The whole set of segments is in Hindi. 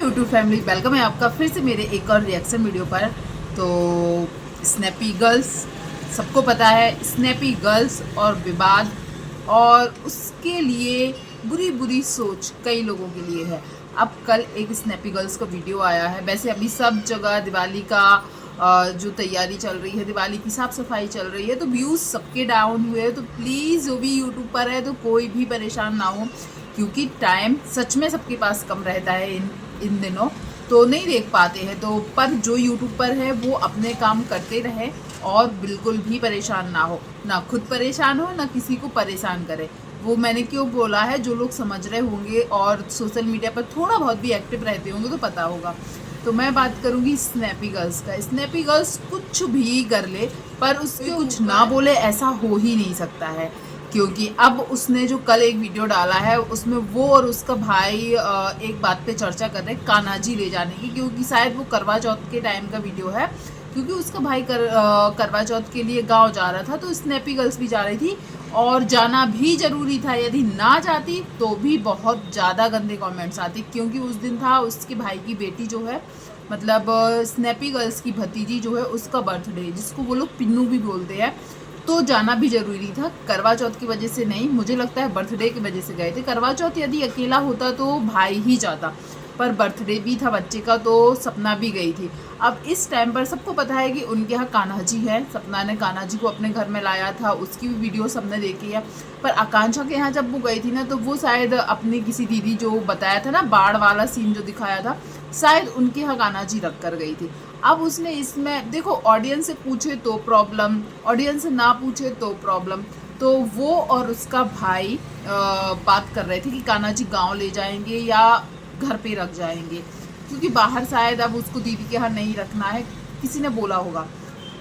यूट्यूब फैमिली, वेलकम है आपका फिर से मेरे एक और रिएक्शन वीडियो पर। तो स्नैपी गर्ल्स, सबको पता है स्नैपी गर्ल्स और विवाद और उसके लिए बुरी बुरी सोच कई लोगों के लिए है। अब कल एक स्नैपी गर्ल्स का वीडियो आया है। वैसे अभी सब जगह दिवाली का जो तैयारी चल रही है, दिवाली की साफ सफाई चल रही है, तो व्यूज़ सबके डाउन हुए हैं। तो प्लीज़ जो भी यूट्यूब पर है तो कोई भी परेशान ना हो, क्योंकि टाइम सच में सबके पास कम रहता है इन दिनों, तो नहीं देख पाते हैं। तो पर जो यूट्यूब पर है वो अपने काम करते रहे और बिल्कुल भी परेशान ना हो, ना खुद परेशान हो ना किसी को परेशान करे। वो मैंने क्यों बोला है, जो लोग समझ रहे होंगे और सोशल मीडिया पर थोड़ा बहुत भी एक्टिव रहते होंगे तो पता होगा। तो मैं बात करूंगी स्नैपी गर्ल्स का। स्नैपी गर्ल्स कुछ भी कर ले पर उसके कुछ ना बोले ऐसा हो ही नहीं सकता है, क्योंकि अब उसने जो कल एक वीडियो डाला है उसमें वो और उसका भाई एक बात पे चर्चा कर रहे हैं, कान्हा जी ले जाने की। क्योंकि शायद वो करवा चौथ के टाइम का वीडियो है, क्योंकि उसका भाई करवा चौथ के लिए गांव जा रहा था, तो स्नैपी गर्ल्स भी जा रही थी और जाना भी जरूरी था। यदि ना जाती तो भी बहुत ज़्यादा गंदे कमेंट्स आते, क्योंकि उस दिन था उसके भाई की बेटी जो है, मतलब स्नैपी गर्ल्स की भतीजी जो है, उसका बर्थडे, जिसको वो लोग पिन्नू भी बोलते हैं। तो जाना भी जरूरी था, करवा चौथ की वजह से नहीं, मुझे लगता है बर्थडे की वजह से गए थे। करवा चौथ यदि अकेला होता तो भाई ही जाता, पर बर्थडे भी था बच्चे का तो सपना भी गई थी। अब इस टाइम पर सबको पता है कि उनके यहाँ कान्हा जी है, सपना ने कान्हा जी को अपने घर में लाया था, उसकी भी वीडियो सबने देखी है। पर आकांक्षा के यहाँ जब वो गई थी ना, तो वो शायद अपनी किसी दीदी, जो बताया था ना बाढ़ वाला सीन जो दिखाया था, शायद उनके यहाँ कान्हा जी रख कर गई थी। अब उसने इसमें देखो, ऑडियंस से पूछे तो प्रॉब्लम, ऑडियंस से ना पूछे तो प्रॉब्लम। तो वो और उसका भाई बात कर रहे थे कि कान्हा जी गाँव ले जाएंगे या घर पे रख जाएंगे, क्योंकि बाहर शायद अब उसको दीदी के यहाँ नहीं रखना है, किसी ने बोला होगा।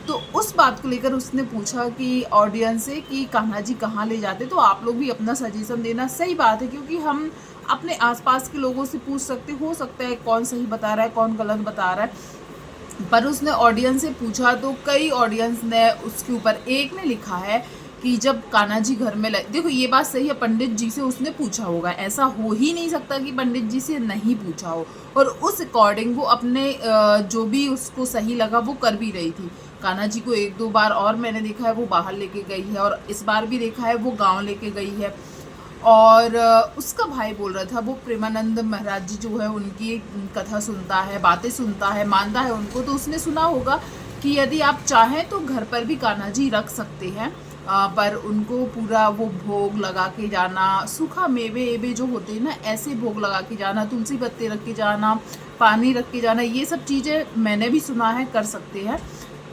तो उस बात को लेकर उसने पूछा कि ऑडियंस से कि कान्हा जी कहाँ ले जाते। तो आप लोग भी अपना सजेशन देना, सही बात है, क्योंकि हम अपने आसपास के लोगों से पूछ सकते, हो सकता है कौन सही बता रहा है कौन गलत बता रहा है। पर उसने ऑडियंस से पूछा तो कई ऑडियंस ने उसके ऊपर, एक ने लिखा है कि जब कान्हा जी घर में देखो ये बात सही है, पंडित जी से उसने पूछा होगा, ऐसा हो ही नहीं सकता कि पंडित जी से नहीं पूछा हो। और उस अकॉर्डिंग वो अपने जो भी उसको सही लगा वो कर भी रही थी। कान्हा जी को एक दो बार और मैंने देखा है वो बाहर लेके गई है, और इस बार भी देखा है वो गाँव लेके गई है। और उसका भाई बोल रहा था वो प्रेमानंद महाराज जी जो है उनकी कथा सुनता है, बातें सुनता है, मानता है उनको। तो उसने सुना होगा कि यदि आप चाहें तो घर पर भी कान्हा जी रख सकते हैं, पर उनको पूरा वो भोग लगा के जाना, सूखा मेवे एवे जो होते हैं ना, ऐसे भोग लगा के जाना, तुलसी पत्ते रख के जाना, पानी रख के जाना, ये सब चीज़ें मैंने भी सुना है कर सकते हैं।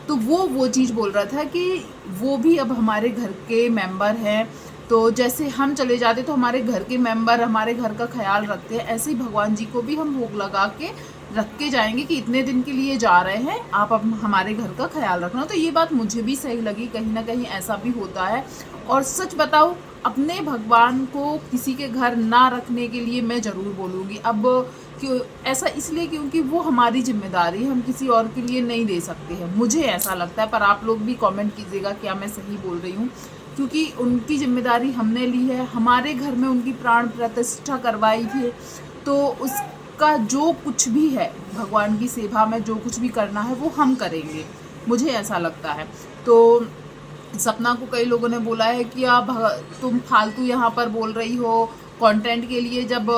तो वो चीज़ बोल रहा था कि वो भी अब हमारे घर के मेंबर हैं, तो जैसे हम चले जाते तो हमारे घर के मेंबर हमारे घर का ख्याल रखते हैं, ऐसे ही भगवान जी को भी हम भोग लगा के रख के जाएंगे कि इतने दिन के लिए जा रहे हैं, आप अब हमारे घर का ख्याल रखना। तो ये बात मुझे भी सही लगी, कहीं ना कहीं ऐसा भी होता है। और सच बताऊँ, अपने भगवान को किसी के घर ना रखने के लिए मैं ज़रूर बोलूँगी। अब क्यों ऐसा, इसलिए क्योंकि वो हमारी जिम्मेदारी है, हम किसी और के लिए नहीं दे सकते हैं, मुझे ऐसा लगता है। पर आप लोग भी कमेंट कीजिएगा क्या मैं सही बोल रही हूँ, क्योंकि उनकी जिम्मेदारी हमने ली है, हमारे घर में उनकी प्राण प्रतिष्ठा करवाई थी। तो उसका जो कुछ भी है, भगवान की सेवा में जो कुछ भी करना है वो हम करेंगे, मुझे ऐसा लगता है। तो सपना को कई लोगों ने बोला है कि आप तुम फालतू यहाँ पर बोल रही हो कंटेंट के लिए। जब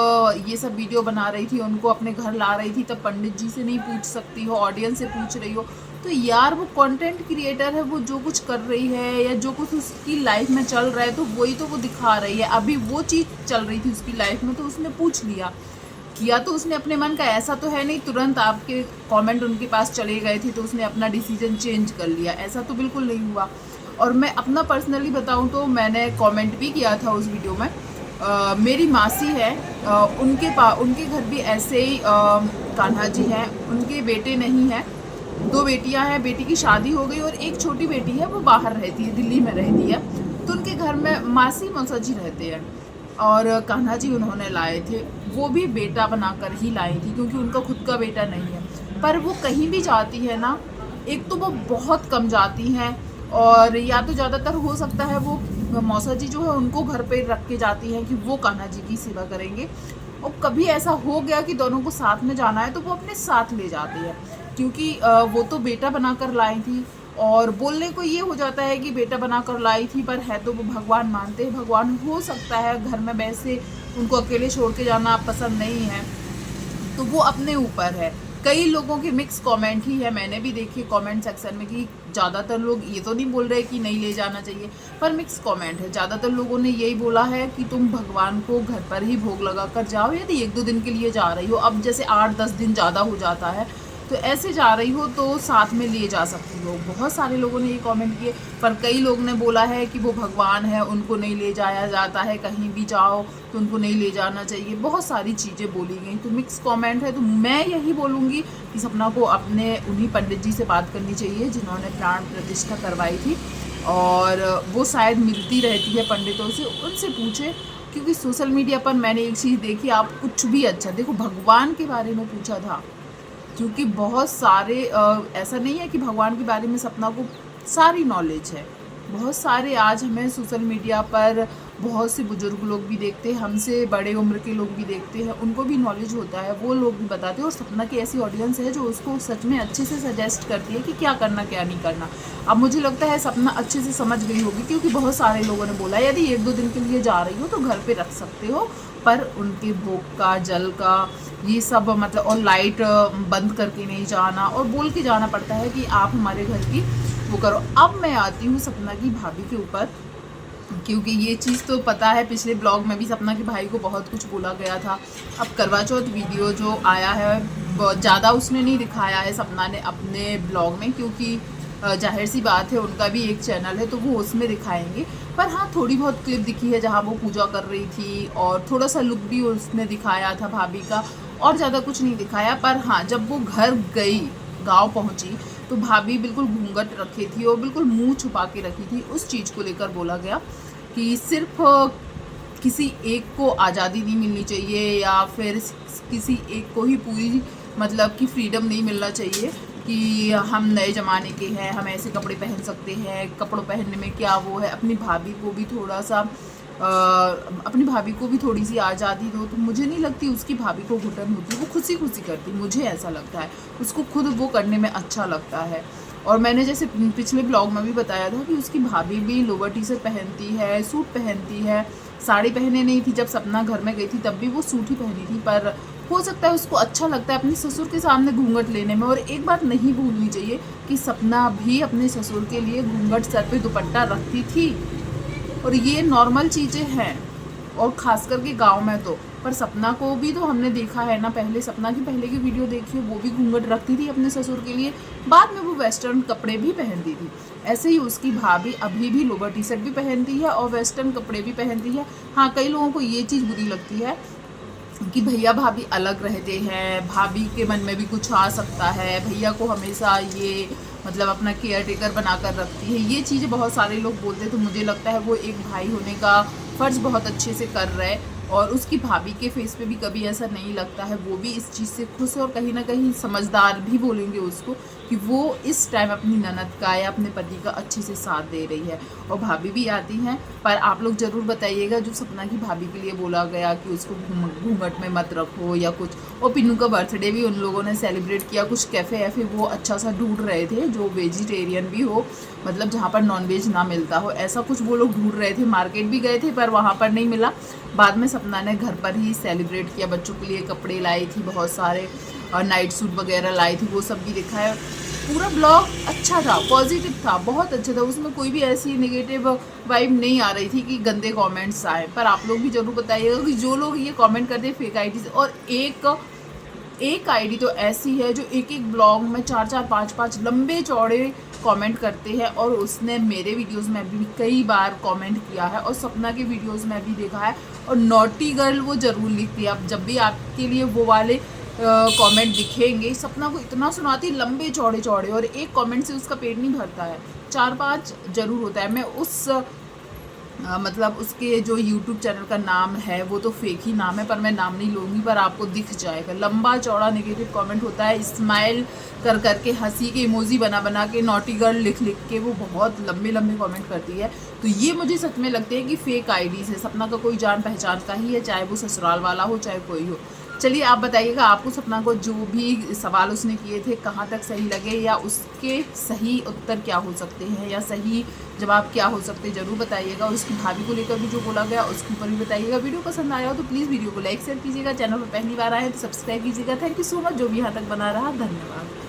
ये सब वीडियो बना रही थी, उनको अपने घर ला रही थी, तब पंडित जी से नहीं पूछ सकती हो, ऑडियंस से पूछ रही हो। तो यार वो कंटेंट क्रिएटर है, वो जो कुछ कर रही है या जो कुछ उसकी लाइफ में चल रहा है तो वही तो वो दिखा रही है। अभी वो चीज़ चल रही थी उसकी लाइफ में तो उसने पूछ लिया, किया तो उसने अपने मन का। ऐसा तो है नहीं तुरंत आपके कमेंट उनके पास चले गए थे तो उसने अपना डिसीजन चेंज कर लिया, ऐसा तो बिल्कुल नहीं हुआ। और मैं अपना पर्सनली बताऊं तो मैंने कमेंट भी किया था उस वीडियो में। मेरी मासी है, उनके घर भी ऐसे ही कान्हा जी हैं, उनके बेटे नहीं हैं, दो बेटियां हैं, बेटी की शादी हो गई और एक छोटी बेटी है वो बाहर रहती है, दिल्ली में रहती है। तो उनके घर में मासी मौसा जी रहते हैं और कान्हा जी उन्होंने लाए थे, वो भी बेटा बनाकर ही लाई थी, क्योंकि उनका खुद का बेटा नहीं है। पर वो कहीं भी जाती है ना, एक तो वो बहुत कम जाती हैं, और या तो ज़्यादातर हो सकता है वो मौसा जी जो है उनको घर पे रख के जाती हैं कि वो कान्हा जी की सेवा करेंगे। और कभी ऐसा हो गया कि दोनों को साथ में जाना है तो वो अपने साथ ले जाती है, क्योंकि वो तो बेटा बनाकर लाई थी। और बोलने को ये हो जाता है कि बेटा बनाकर लाई थी, पर है तो वो भगवान मानते हैं। भगवान हो सकता है घर में वैसे उनको अकेले छोड़ के जाना पसंद नहीं है, तो वो अपने ऊपर है। कई लोगों के मिक्स कमेंट ही है, मैंने भी देखे कमेंट सेक्शन में कि ज़्यादातर लोग ये तो नहीं बोल रहे कि नहीं ले जाना चाहिए, पर मिक्स कमेंट है। ज़्यादातर लोगों ने यही बोला है कि तुम भगवान को घर पर ही भोग लगा कर जाओ, यदि 1-2 दिन के लिए जा रही हो। अब जैसे 8-10 दिन ज़्यादा हो जाता है, तो ऐसे जा रही हो तो साथ में ले जा सकती हो। बहुत सारे लोगों ने ये कमेंट किए, पर कई लोग ने बोला है कि वो भगवान है, उनको नहीं ले जाया जाता है, कहीं भी जाओ तो उनको नहीं ले जाना चाहिए। बहुत सारी चीज़ें बोली गई, तो मिक्स कमेंट है। तो मैं यही बोलूँगी कि सपना को अपने उन्हीं पंडित जी से बात करनी चाहिए जिन्होंने प्राण प्रतिष्ठा करवाई थी, और वो शायद मिलती रहती है पंडितों से, उनसे पूछे। क्योंकि सोशल मीडिया पर मैंने एक चीज़ देखी, आप कुछ भी अच्छा देखो, भगवान के बारे में पूछा था, क्योंकि बहुत सारे ऐसा नहीं है कि भगवान के बारे में सपना को सारी नॉलेज है। बहुत सारे आज हमें सोशल मीडिया पर बहुत से बुजुर्ग लोग भी देखते हैं, हमसे बड़े उम्र के लोग भी देखते हैं, उनको भी नॉलेज होता है, वो लोग भी बताते हैं। और सपना की ऐसी ऑडियंस है जो उसको सच में अच्छे से सजेस्ट करती है कि क्या करना क्या नहीं करना। अब मुझे लगता है सपना अच्छे से समझ गई होगी, क्योंकि बहुत सारे लोगों ने बोला यदि 1-2 दिन के लिए जा रही हो तो घर पे रख सकते हो, पर उनके भोग का जल का ये सब मतलब, और लाइट बंद करके नहीं जाना, और बोल के जाना पड़ता है कि आप हमारे घर की वो करो। अब मैं आती हूँ सपना की भाभी के ऊपर, क्योंकि ये चीज़ तो पता है पिछले ब्लॉग में भी सपना के भाई को बहुत कुछ बोला गया था। अब करवा चौथ वीडियो जो आया है बहुत ज़्यादा उसने नहीं दिखाया है सपना ने अपने ब्लॉग में, क्योंकि जाहिर सी बात है उनका भी एक चैनल है तो वो उसमें दिखाएंगे। पर हाँ, थोड़ी बहुत क्लिप दिखी है जहाँ वो पूजा कर रही थी, और थोड़ा सा लुक भी उसने दिखाया था भाभी का, और ज़्यादा कुछ नहीं दिखाया। पर हाँ, जब वो घर गई, गांव पहुंची, तो भाभी बिल्कुल घूंघट रखी थी और बिल्कुल मुंह छुपा के रखी थी। उस चीज़ को लेकर बोला गया कि सिर्फ किसी एक को आज़ादी नहीं मिलनी चाहिए, या फिर किसी एक को ही पूरी मतलब कि फ्रीडम नहीं मिलना चाहिए कि हम नए ज़माने के हैं, हम ऐसे कपड़े पहन सकते हैं, कपड़ों पहनने में क्या वो है। अपनी भाभी को भी थोड़ा सा अपनी भाभी को भी थोड़ी सी आज़ादी दो। तो मुझे नहीं लगती उसकी भाभी को घुटन होती, वो खुशी खुशी करती, मुझे ऐसा लगता है उसको खुद वो करने में अच्छा लगता है। और मैंने जैसे पिछले ब्लॉग में भी बताया था कि उसकी भाभी भी लोअर टी शर्ट पहनती है, सूट पहनती है, साड़ी पहने नहीं थी। जब सपना घर में गई थी तब भी वो सूट ही पहनी थी, पर हो सकता है उसको अच्छा लगता है अपने ससुर के सामने घूंघट लेने में। और एक बात नहीं भूलनी चाहिए कि सपना भी अपने ससुर के लिए घूंघट, सर पे दुपट्टा रखती थी, और ये नॉर्मल चीज़ें हैं, और ख़ास करके गांव में तो। पर सपना को भी तो हमने देखा है ना, पहले सपना की पहले की वीडियो देखिए, वो भी घूंघट रखती थी अपने ससुर के लिए, बाद में वो वेस्टर्न कपड़े भी पहनती थी। ऐसे ही उसकी भाभी अभी भी लोअर टी शर्ट भी पहनती है और वेस्टर्न कपड़े भी पहनती है। हाँ, कई लोगों को ये चीज़ बुरी लगती है कि भैया भाभी अलग रहते हैं, भाभी के मन में भी कुछ आ सकता है, भैया को हमेशा ये मतलब अपना केयर टेकर बनाकर रखती है। ये चीज़ें बहुत सारे लोग बोलते हैं, तो मुझे लगता है वो एक भाई होने का फ़र्ज़ बहुत अच्छे से कर रहा है। और उसकी भाभी के फेस पे भी कभी ऐसा नहीं लगता है, वो भी इस चीज़ से खुश है, और कहीं ना कहीं समझदार भी बोलेंगे उसको कि वो इस टाइम अपनी ननद का या अपने पति का अच्छे से साथ दे रही है। और भाभी भी आती हैं, पर आप लोग ज़रूर बताइएगा जो सपना की भाभी के लिए बोला गया कि उसको घूंघट में मत रखो या कुछ। और पिन्नू का बर्थडे भी उन लोगों ने सेलिब्रेट किया, कुछ कैफ़े वैफे वो अच्छा सा ढूंढ रहे थे जो वेजिटेरियन भी हो, मतलब जहाँ पर नॉनवेज ना मिलता हो, ऐसा कुछ वो लोग ढूंढ रहे थे। मार्केट भी गए थे पर वहाँ पर नहीं मिला। बाद में सपना ने घर पर ही सेलिब्रेट किया, बच्चों के लिए कपड़े लाई थी बहुत सारे, और नाइट सूट वगैरह लाई थी, वो सब भी दिखाया। पूरा ब्लॉग अच्छा था, पॉजिटिव था, बहुत अच्छा था, उसमें कोई भी ऐसी नेगेटिव वाइब नहीं आ रही थी कि गंदे कमेंट्स आए। पर आप लोग भी ज़रूर बताइएगा कि जो लोग ये कमेंट करते हैं फेक आईडी से, और एक आईडी तो ऐसी है जो एक एक ब्लॉग में 4-4, 5-5 लंबे चौड़े कमेंट करते हैं, और उसने मेरे वीडियोस में भी कई बार कमेंट किया है, और सपना के वीडियोस में भी देखा है। और नॉटी गर्ल वो ज़रूर लिखती है। अब जब भी आपके लिए वो वाले कमेंट दिखेंगे, सपना को इतना सुनाती लंबे चौड़े चौड़े, और एक कमेंट से उसका पेट नहीं भरता है, 4-5 जरूर होता है। मैं उस मतलब उसके जो यूट्यूब चैनल का नाम है वो तो फेक ही नाम है, पर मैं नाम नहीं लूँगी, पर आपको दिख जाएगा। लंबा चौड़ा नेगेटिव कमेंट होता है, स्माइल कर करके, हंसी के इमोजी बना बना के, नॉटी गर्ल लिख लिख के वो बहुत लंबे लंबे कमेंट करती है। तो ये मुझे सच में लगते हैं कि फेक आईडीज़ है। सपना का कोई जान पहचान का ही है, चाहे वो ससुराल वाला हो चाहे कोई हो। चलिए आप बताइएगा, आपको सपना को जो भी सवाल उसने किए थे कहाँ तक सही लगे, या उसके सही उत्तर क्या हो सकते हैं, या सही जवाब क्या हो सकते हैं, ज़रूर बताइएगा। उसकी भाभी को लेकर भी जो बोला गया उसके ऊपर भी बताइएगा। वीडियो पसंद आया हो तो प्लीज़ वीडियो को लाइक शेयर कीजिएगा। चैनल पर पहली बार आए तो सब्सक्राइब कीजिएगा। थैंक यू सो मच जो भी यहाँ तक बना रहा, धन्यवाद।